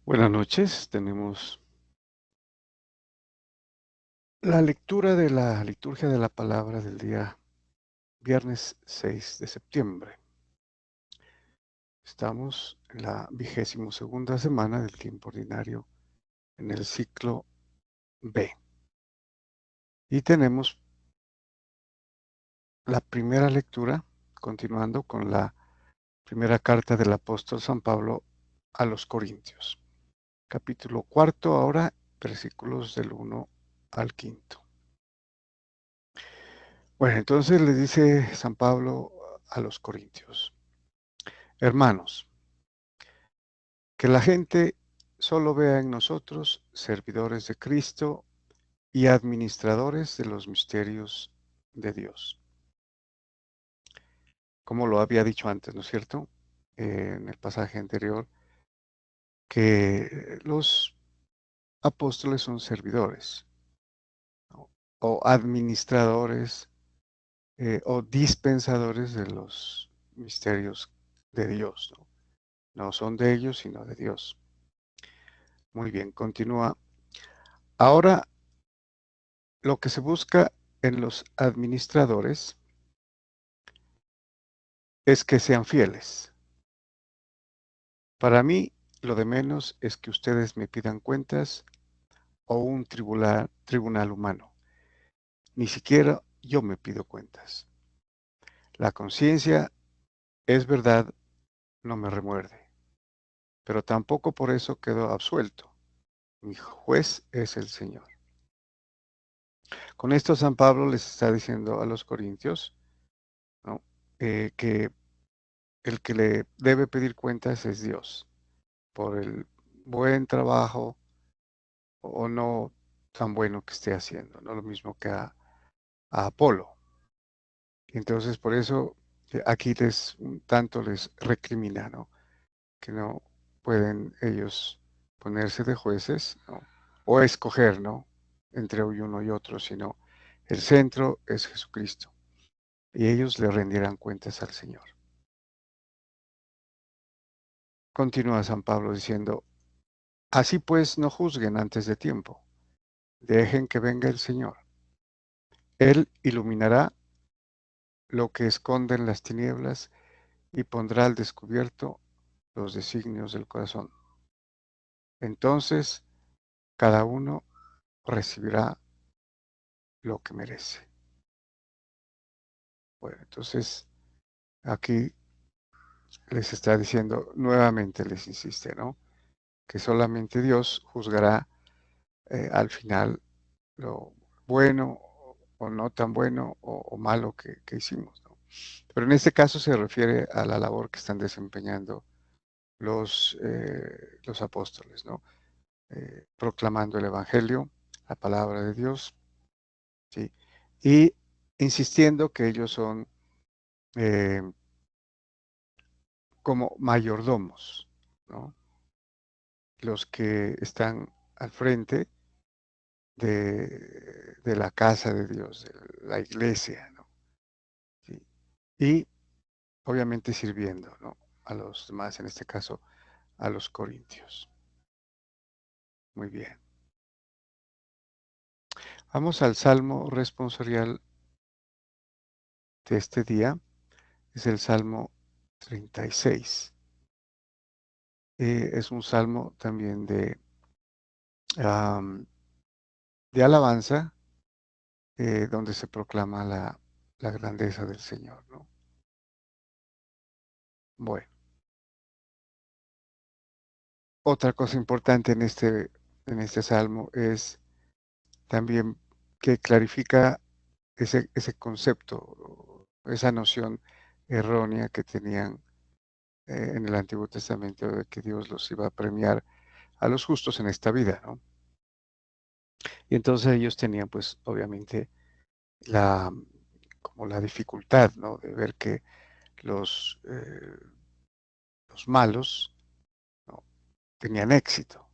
Buenas noches, tenemos la lectura de la liturgia de la palabra del día viernes 6 de septiembre. Estamos en la 22ª semana del tiempo ordinario en el ciclo B. Y tenemos la primera lectura, continuando con la primera carta del apóstol San Pablo a los Corintios. Capítulo 4 ahora, versículos del 1 al 5. Bueno, entonces le dice San Pablo a los Corintios: Hermanos, que la gente solo vea en nosotros servidores de Cristo y administradores de los misterios de Dios. Como lo había dicho antes, ¿no es cierto? En el pasaje anterior, que los apóstoles son servidores, ¿no? O administradores o dispensadores de los misterios de Dios, ¿no? No son de ellos, sino de Dios. Muy bien, continúa. Ahora, lo que se busca en los administradores es que sean fieles. Para mí, lo de menos es que ustedes me pidan cuentas o un tribunal humano. Ni siquiera yo me pido cuentas. La conciencia, es verdad, no me remuerde, pero tampoco por eso quedo absuelto. Mi juez es el Señor. Con esto San Pablo les está diciendo a los corintios, ¿no? Que el que le debe pedir cuentas es Dios, por el buen trabajo o no tan bueno que esté haciendo, no lo mismo que a Apolo. Entonces, por eso aquí un tanto les recrimina, ¿no? Que no pueden ellos ponerse de jueces, ¿no? O escoger, ¿no? Entre uno y otro, sino el centro es Jesucristo y ellos le rendirán cuentas al Señor. Continúa San Pablo diciendo: así pues, no juzguen antes de tiempo, dejen que venga el Señor. Él iluminará lo que esconden las tinieblas y pondrá al descubierto los designios del corazón. Entonces, cada uno recibirá lo que merece. Bueno, entonces aquí les está diciendo, nuevamente les insiste, ¿no? Que solamente Dios juzgará al final lo bueno o no tan bueno o malo que hicimos, ¿no? Pero en este caso se refiere a la labor que están desempeñando los apóstoles, ¿no? Proclamando el Evangelio, la palabra de Dios, ¿sí? Y insistiendo que ellos son eh, como mayordomos, ¿no? Los que están al frente de la casa de Dios, de la iglesia, ¿no? ¿Sí? Y obviamente sirviendo, ¿no? A los demás, en este caso, a los corintios. Muy bien. Vamos al salmo responsorial de este día. Es el Salmo 36. Es un salmo también de alabanza, donde se proclama la grandeza del Señor, ¿no? Bueno, otra cosa importante en este salmo es también que clarifica ese concepto, esa noción errónea que tenían en el Antiguo Testamento de que Dios los iba a premiar a los justos en esta vida, ¿no? Y entonces ellos tenían, pues, obviamente, la, como la dificultad, ¿no? De ver que los, eh, los malos, ¿no? Tenían éxito,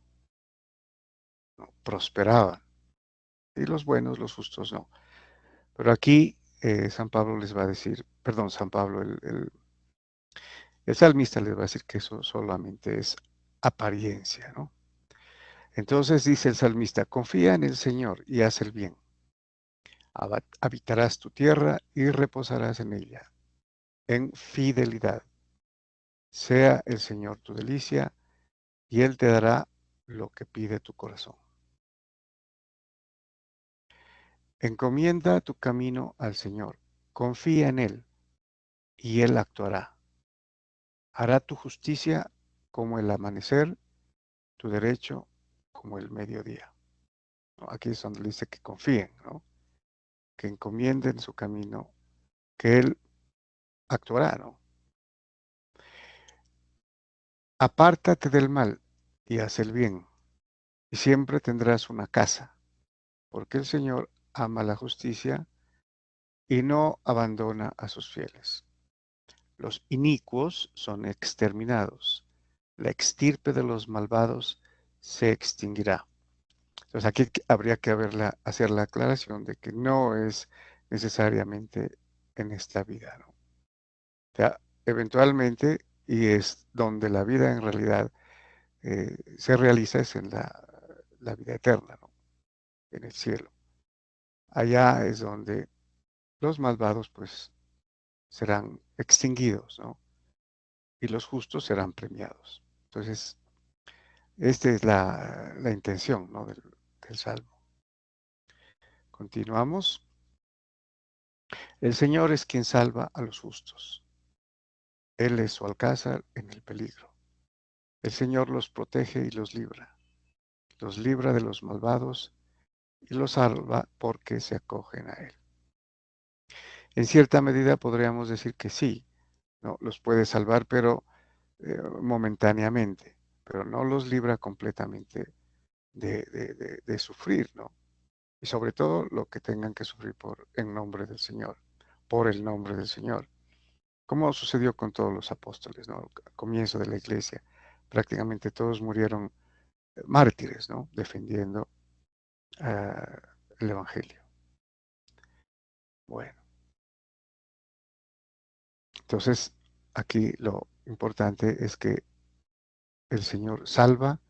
¿no? Prosperaban, y los buenos, los justos, no. Pero aquí San Pablo les va a decir, perdón, San Pablo, el salmista les va a decir que eso solamente es apariencia, ¿no? Entonces dice el salmista, confía en el Señor y haz el bien. Habitarás tu tierra y reposarás en ella, en fidelidad. Sea el Señor tu delicia y Él te dará lo que pide tu corazón. Encomienda tu camino al Señor, confía en Él y Él actuará. Hará tu justicia como el amanecer, tu derecho como el mediodía. ¿No? Aquí es donde dice que confíen, ¿no? Que encomienden su camino, que Él actuará, ¿no? Apártate del mal y haz el bien, y siempre tendrás una casa, porque el Señor ama la justicia y no abandona a sus fieles. Los inicuos son exterminados, la extirpe de los malvados se extinguirá. Entonces aquí habría que hacer la aclaración de que no es necesariamente en esta vida, ¿no? O sea, eventualmente, y es donde la vida en realidad se realiza, es en la vida eterna, ¿no? En el cielo. Allá es donde los malvados pues serán extinguidos, ¿no? Y los justos serán premiados. Entonces, esta es la intención, ¿no? del Salmo. Continuamos. El Señor es quien salva a los justos. Él es su alcázar en el peligro. El Señor los protege y los libra de los malvados y los salva porque se acogen a Él. En cierta medida podríamos decir que sí, ¿no? Los puede salvar, pero momentáneamente, pero no los libra completamente de sufrir, ¿no? Y sobre todo lo que tengan que sufrir en nombre del Señor, por el nombre del Señor. Como sucedió con todos los apóstoles, ¿no? Al comienzo de la iglesia, prácticamente todos murieron mártires, ¿no? Defendiendo uh, el Evangelio. Bueno, entonces aquí lo importante es que el Señor salva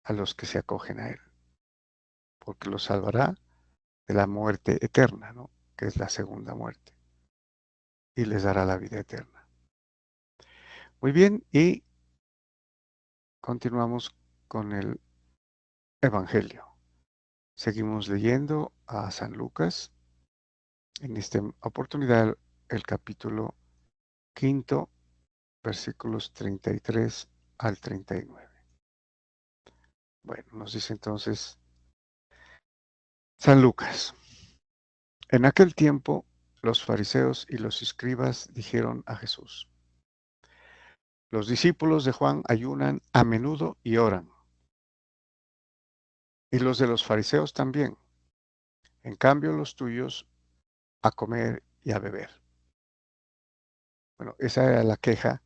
a los que se acogen a Él, porque los salvará de la muerte eterna, ¿no? Que es la segunda muerte, y les dará la vida eterna. Muy bien, y continuamos con el Evangelio. Seguimos leyendo a San Lucas. En esta oportunidad, el capítulo 5, versículos 33 al 39. Bueno, nos dice entonces San Lucas. En aquel tiempo, los fariseos y los escribas dijeron a Jesús: los discípulos de Juan ayunan a menudo y oran, y los de los fariseos también. En cambio, los tuyos a comer y a beber. Bueno, esa era la queja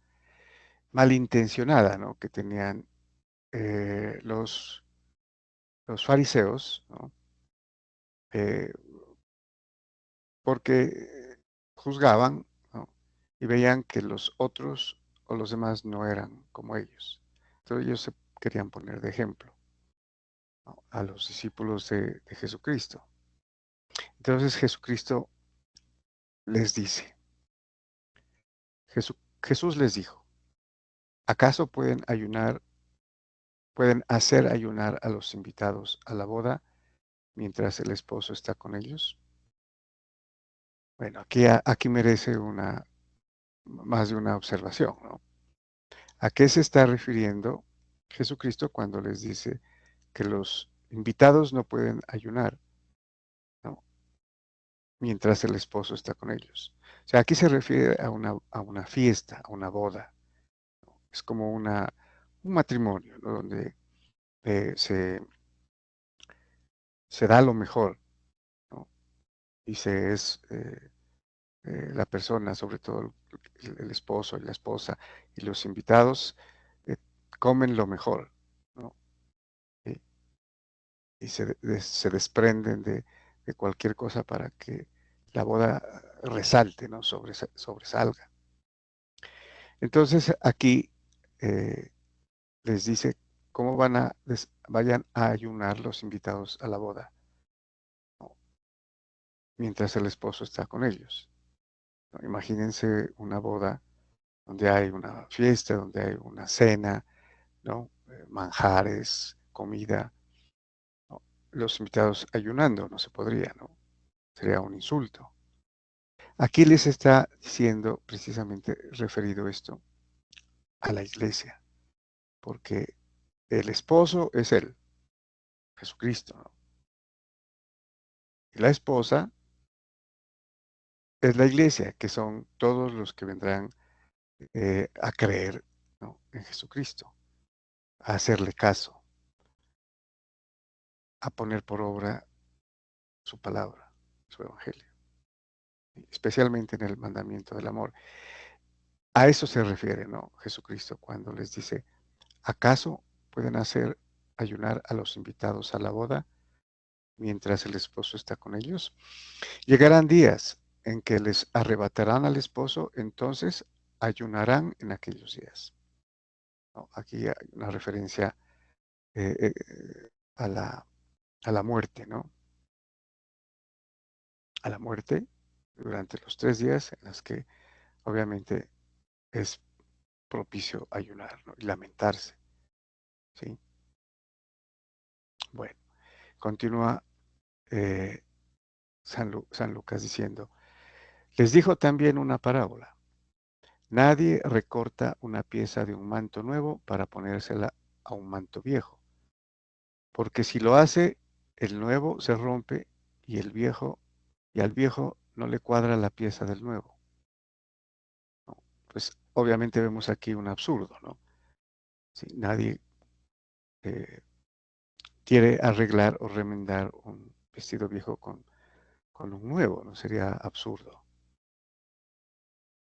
malintencionada, ¿no? Que tenían los fariseos, ¿no? Eh, porque juzgaban, ¿no? Y veían que los otros o los demás no eran como ellos. Entonces ellos se querían poner de ejemplo, ¿no? A los discípulos de Jesucristo. Entonces Jesucristo les dice, Jesús les dijo, ¿acaso pueden hacer ayunar a los invitados a la boda mientras el esposo está con ellos? Bueno, aquí merece más de una observación, ¿no? ¿A qué se está refiriendo Jesucristo cuando les dice que los invitados no pueden ayunar, ¿no? Mientras el esposo está con ellos? O sea, aquí se refiere a una fiesta, a una boda. Es como un matrimonio, ¿no? Donde se da lo mejor, ¿no? Y la persona, sobre todo el esposo y la esposa y los invitados, eh, comen lo mejor, ¿no? Y, y se desprenden de cualquier cosa para que la boda resalte, ¿no? Sobresalga. Entonces aquí les dice ¿cómo vayan a ayunar los invitados a la boda, ¿no? Mientras el esposo está con ellos, ¿no? Imagínense una boda donde hay una fiesta, donde hay una cena, ¿no? Manjares, comida, ¿no? Los invitados ayunando, no se podría, ¿no? Sería un insulto. Aquí les está diciendo precisamente referido esto a la iglesia, porque el esposo es él, Jesucristo, ¿no? Y la esposa es la iglesia, que son todos los que vendrán a creer, ¿no? En Jesucristo, a hacerle caso, a poner por obra su palabra, su evangelio, especialmente en el mandamiento del amor. A eso se refiere, ¿no? Jesucristo cuando les dice, ¿acaso pueden hacer ayunar a los invitados a la boda mientras el esposo está con ellos? Llegarán días en que les arrebatarán al esposo, entonces ayunarán en aquellos días, ¿no? Aquí hay una referencia eh, eh, a la muerte, ¿no? A la muerte durante los 3 días en las que obviamente es propicio ayunar, ¿no? Y lamentarse, ¿sí? Bueno, continúa eh, San Lucas diciendo, les dijo también una parábola. Nadie recorta una pieza de un manto nuevo para ponérsela a un manto viejo, porque si lo hace, el nuevo se rompe y al viejo no le cuadra la pieza del nuevo, ¿no? Pues obviamente vemos aquí un absurdo, ¿no? Si nadie eh, quiere arreglar o remendar un vestido viejo con un nuevo, ¿no? Sería absurdo,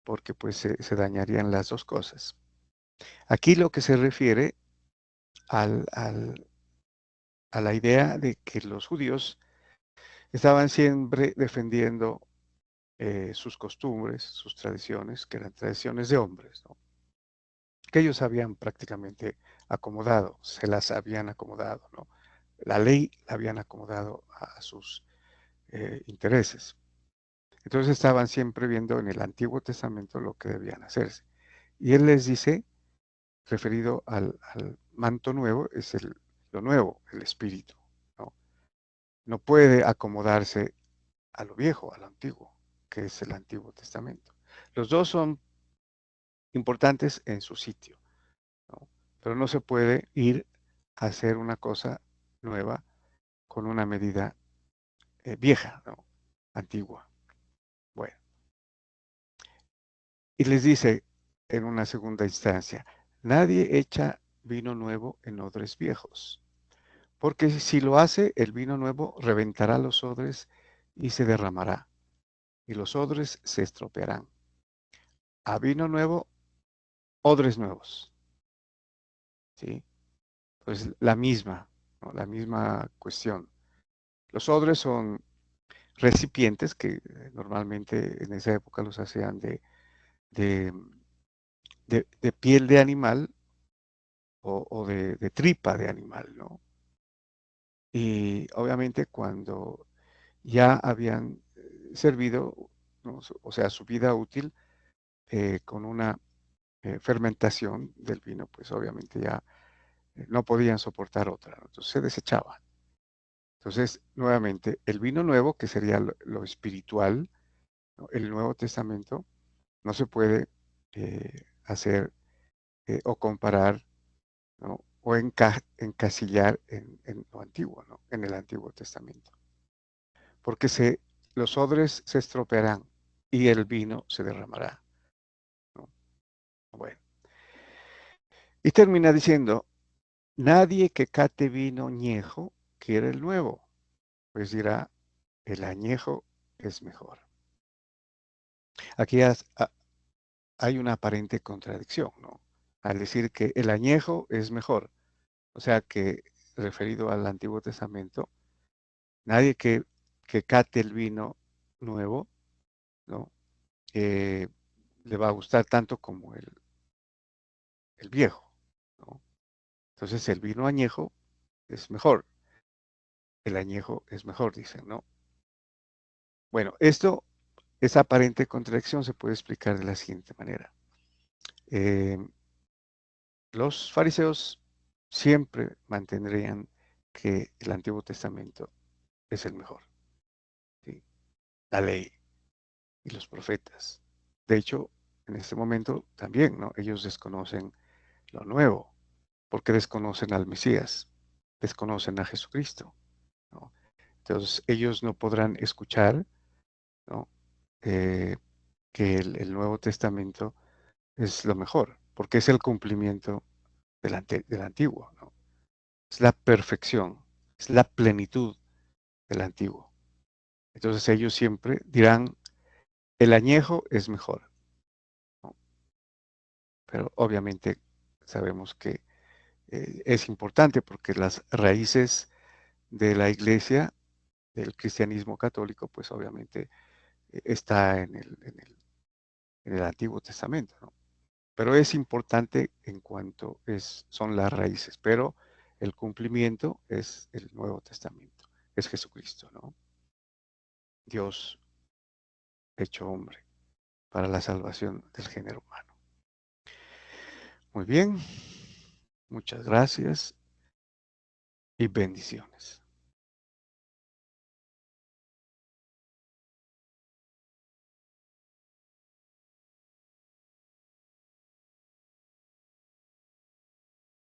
porque pues se dañarían las dos cosas. Aquí lo que se refiere al a la idea de que los judíos estaban siempre defendiendo sus costumbres, sus tradiciones, que eran tradiciones de hombres, ¿no? Que ellos habían prácticamente acomodado, se las habían acomodado, ¿no? La ley la habían acomodado a sus intereses. Entonces estaban siempre viendo en el Antiguo Testamento lo que debían hacerse. Y él les dice, referido al manto nuevo, es lo nuevo, el espíritu, ¿no? No puede acomodarse a lo viejo, a lo antiguo, que es el Antiguo Testamento. Los dos son importantes en su sitio, ¿no? Pero no se puede ir a hacer una cosa nueva con una medida vieja, ¿no? Antigua. Bueno, y les dice en una segunda instancia, nadie echa vino nuevo en odres viejos, porque si lo hace, el vino nuevo reventará los odres y se derramará, y los odres se estropearán. A vino nuevo, odres nuevos, ¿sí? Pues la misma, ¿no? La misma cuestión. Los odres son recipientes que normalmente en esa época los hacían de, de piel de animal o de tripa de animal, ¿no? Y obviamente cuando ya habían servido, ¿no? O sea, su vida útil con una fermentación del vino, pues obviamente ya no podían soportar otra, ¿no? Entonces se desechaban. Entonces, nuevamente, el vino nuevo, que sería lo espiritual, ¿no? El Nuevo Testamento, no se puede hacer o comparar, ¿no? O encasillar en lo antiguo, ¿no? En el Antiguo Testamento. Porque los odres se estropearán y el vino se derramará, ¿no? Bueno, y termina diciendo, nadie que cate vino añejo quiere el nuevo, pues dirá, el añejo es mejor. Aquí hay una aparente contradicción, ¿no? Al decir que el añejo es mejor. O sea que, referido al Antiguo Testamento, nadie que cate el vino nuevo, ¿no? Eh, le va a gustar tanto como el viejo, ¿no? Entonces el vino añejo es mejor. El añejo es mejor, dicen, ¿no? Bueno, esto, esa aparente contradicción se puede explicar de la siguiente manera. Eh, los fariseos siempre mantendrían que el Antiguo Testamento es el mejor, ¿sí? La ley y los profetas. De hecho, en este momento también, ¿no? Ellos desconocen lo nuevo, porque desconocen al Mesías, desconocen a Jesucristo, ¿no? Entonces, ellos no podrán escuchar, ¿no? Eh, que el Nuevo Testamento es lo mejor, porque es el cumplimiento del Antiguo, ¿no? Es la perfección, es la plenitud del Antiguo. Entonces ellos siempre dirán, el añejo es mejor, ¿no? Pero obviamente sabemos que es importante porque las raíces de la iglesia, del cristianismo católico, pues obviamente está en el Antiguo Testamento, ¿no? Pero es importante en cuanto son las raíces, pero el cumplimiento es el Nuevo Testamento, es Jesucristo, ¿no? Dios hecho hombre para la salvación del género humano. Muy bien, muchas gracias y bendiciones.